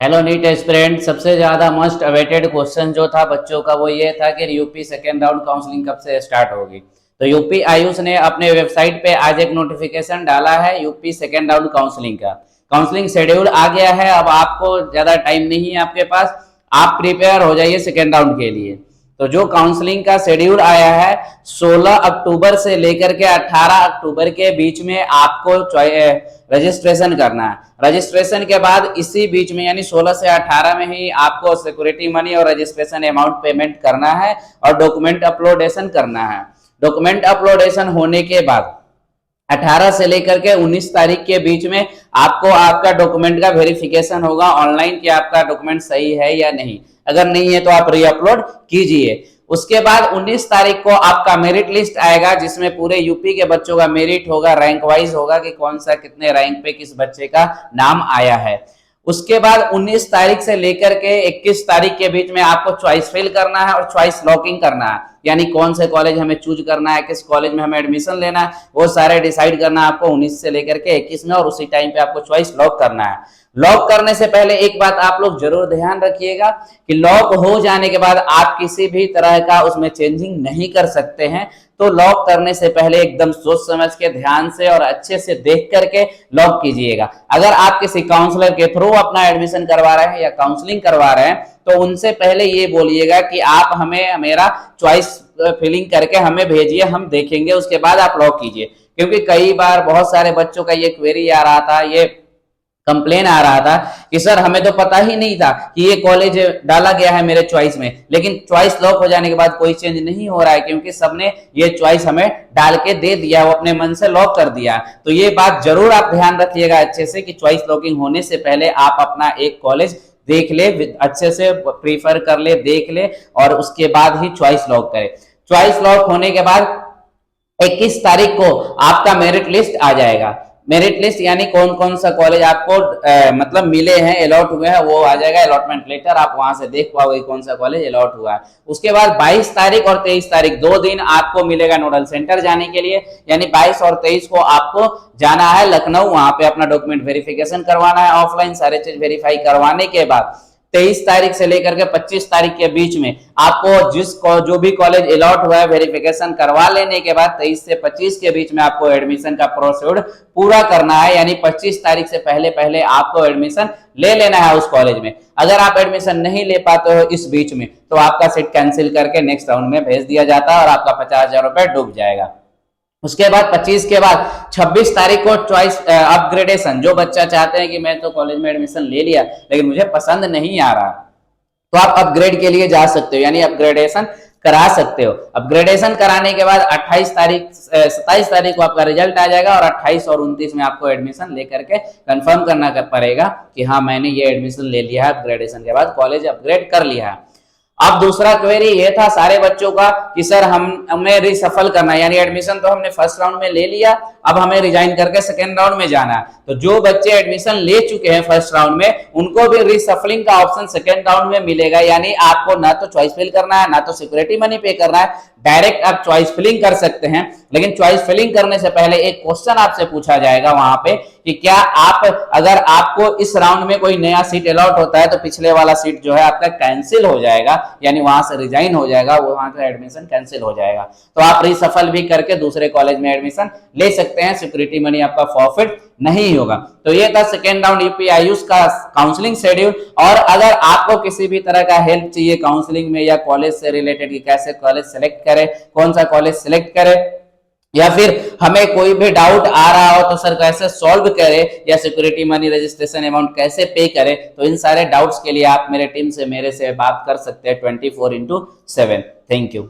Hello NEET aspirant. सबसे ज्यादा most awaited question जो था बच्चों का वो ये था कि यूपी सेकेंड राउंड काउंसलिंग कब से स्टार्ट होगी। तो यूपी आयुष ने अपने वेबसाइट पे आज एक नोटिफिकेशन डाला है यूपी सेकेंड राउंड काउंसलिंग का। काउंसलिंग शेड्यूल आ गया है। अब आपको ज्यादा टाइम नहीं है आपके पास, आप प्रिपेयर हो जाइए सेकेंड राउंड के लिए। तो जो काउंसलिंग का शेड्यूल आया है 16 अक्टूबर से लेकर के 18 अक्टूबर के बीच में आपको रजिस्ट्रेशन करना है। रजिस्ट्रेशन के बाद इसी बीच में यानी 16 से 18 में ही आपको सिक्योरिटी मनी और रजिस्ट्रेशन अमाउंट पेमेंट करना है और डॉक्यूमेंट अपलोडेशन करना है। डॉक्यूमेंट अपलोडेशन होने के बाद 18 से लेकर के 19 तारीख के बीच में आपको आपका डॉक्यूमेंट का वेरिफिकेशन होगा ऑनलाइन कि आपका डॉक्यूमेंट सही है या नहीं। अगर नहीं है तो आप री अपलोड कीजिए। उसके बाद 19 तारीख को आपका मेरिट लिस्ट आएगा जिसमें पूरे यूपी के बच्चों का मेरिट होगा, रैंक वाइज होगा कि कौन सा कितने रैंक पे किस बच्चे का नाम आया है। उसके बाद 19 तारीख से लेकर के 21 तारीख के बीच में आपको चॉइस फिल करना है और चॉइस लॉकिंग करना है, यानी कौन से कॉलेज हमें चूज करना है, किस कॉलेज में हमें एडमिशन लेना है, वो सारे डिसाइड करना है आपको 19 से लेकर के 21 में। और उसी टाइम पे आपको चॉइस लॉक करना है। लॉक करने से पहले एक बात आप लोग जरूर ध्यान रखिएगा कि लॉक हो जाने के बाद आप किसी भी तरह का उसमें चेंजिंग नहीं कर सकते हैं। तो लॉक करने से पहले एकदम सोच समझ के ध्यान से और अच्छे से देख करके लॉक कीजिएगा। अगर आप किसी काउंसलर के थ्रू अपना एडमिशन करवा रहे हैं या काउंसलिंग करवा रहे हैं तो उनसे पहले ये बोलिएगा कि आप हमें मेरा चॉइस फिलिंग करके हमें भेजिए, हम देखेंगे, उसके बाद आप लॉक कीजिए। क्योंकि कई बार बहुत सारे बच्चों का ये क्वेरी आ रहा था, ये कंप्लेन आ रहा था कि सर हमें तो पता ही नहीं था कि ये कॉलेज डाला गया है मेरे चॉइस में, लेकिन चॉइस लॉक हो जाने के बाद कोई चेंज नहीं हो रहा है क्योंकि सबने ये चॉइस हमें डाल के दे दिया, वो अपने मन से लॉक कर दिया। तो ये बात जरूर आप ध्यान रखिएगा अच्छे से कि चॉइस लॉकिंग होने से पहले आप अपना एक कॉलेज देख ले, अच्छे से प्रीफर कर ले, देख ले और उसके बाद ही चॉइस लॉक करे। चॉइस लॉक होने के बाद 21 तारीख को आपका मेरिट लिस्ट आ जाएगा। मेरिट लिस्ट यानी कौन कौन सा कॉलेज आपको मतलब मिले हैं, अलॉट हुए हैं, वो आ जाएगा। अलॉटमेंट लेटर आप वहां से देख पाओगे कौन सा कॉलेज अलॉट हुआ है। उसके बाद 22 तारीख और 23 तारीख 2 दिन आपको मिलेगा नोडल सेंटर जाने के लिए, यानी 22 और 23 को आपको जाना है लखनऊ, वहां पे अपना डॉक्यूमेंट वेरिफिकेशन करवाना है ऑफलाइन, सारे चीज वेरीफाई करवाने के बाद 23 तारीख से लेकर के 25 तारीख के बीच में आपको जो भी कॉलेज अलॉट हुआ है वेरिफिकेशन करवा लेने के बाद 23 से 25 के बीच में आपको एडमिशन का प्रोसीड पूरा करना है, यानी 25 तारीख से पहले पहले आपको एडमिशन ले लेना है उस कॉलेज में। अगर आप एडमिशन नहीं ले पाते हो इस बीच में तो आपका सीट कैंसिल करके नेक्स्ट राउंड में भेज दिया जाता है और आपका 50,000 रुपए डूब जाएगा। उसके बाद 25 के बाद 26 तारीख को चॉइस अपग्रेडेशन, जो बच्चा चाहते हैं कि मैं तो कॉलेज में एडमिशन ले लिया लेकिन मुझे पसंद नहीं आ रहा, तो आप अपग्रेड के लिए जा सकते हो, यानी अपग्रेडेशन करा सकते हो। अपग्रेडेशन कराने के बाद 27 तारीख को आपका रिजल्ट आ जाएगा और 28 और 29 में आपको एडमिशन लेकर के कंफर्म करना पड़ेगा कि हाँ मैंने ये एडमिशन ले लिया है, अपग्रेडेशन के बाद कॉलेज अपग्रेड कर लिया है। अब दूसरा क्वेरी ये था सारे बच्चों का कि सर हमें रिसफल करना है, यानी एडमिशन तो हमने फर्स्ट राउंड में ले लिया, अब हमें रिजाइन करके सेकेंड राउंड में जाना है। तो जो बच्चे एडमिशन ले चुके हैं फर्स्ट राउंड में उनको भी रिसफलिंग का ऑप्शन सेकेंड राउंड में मिलेगा, यानी आपको ना तो चॉइस फिल करना है ना तो सिक्योरिटी मनी पे करना है, डायरेक्ट आप चॉइस फिलिंग कर सकते हैं। लेकिन चॉइस फिलिंग करने से पहले एक क्वेश्चन आपसे पूछा जाएगा वहां पे कि क्या आप अगर आपको इस राउंड में कोई नया सीट अलॉट होता है तो पिछले वाला सीट जो है आपका कैंसिल हो जाएगा, यानी वहां से रिजाइन हो जाएगा, वहां का एडमिशन कैंसिल हो जाएगा। तो आप रिसफल भी करके दूसरे कॉलेज में एडमिशन ले सकते हैं, सिक्योरिटी मनी आपका फॉरफिट नहीं होगा। तो ये था सेकेंड राउंड यूपी आयुष का काउंसलिंग शेड्यूल। और अगर आपको किसी भी तरह का हेल्प चाहिए काउंसलिंग में या कॉलेज से रिलेटेड कि कैसे कॉलेज सेलेक्ट करें, कौन सा कॉलेज सेलेक्ट करें, या फिर हमें कोई भी डाउट आ रहा हो तो सर कैसे सॉल्व करें या सिक्योरिटी मनी रजिस्ट्रेशन अमाउंट कैसे पे करें, तो इन सारे डाउट्स के लिए आप मेरे टीम से मेरे से बात कर सकते हैं 24/7। Thank you.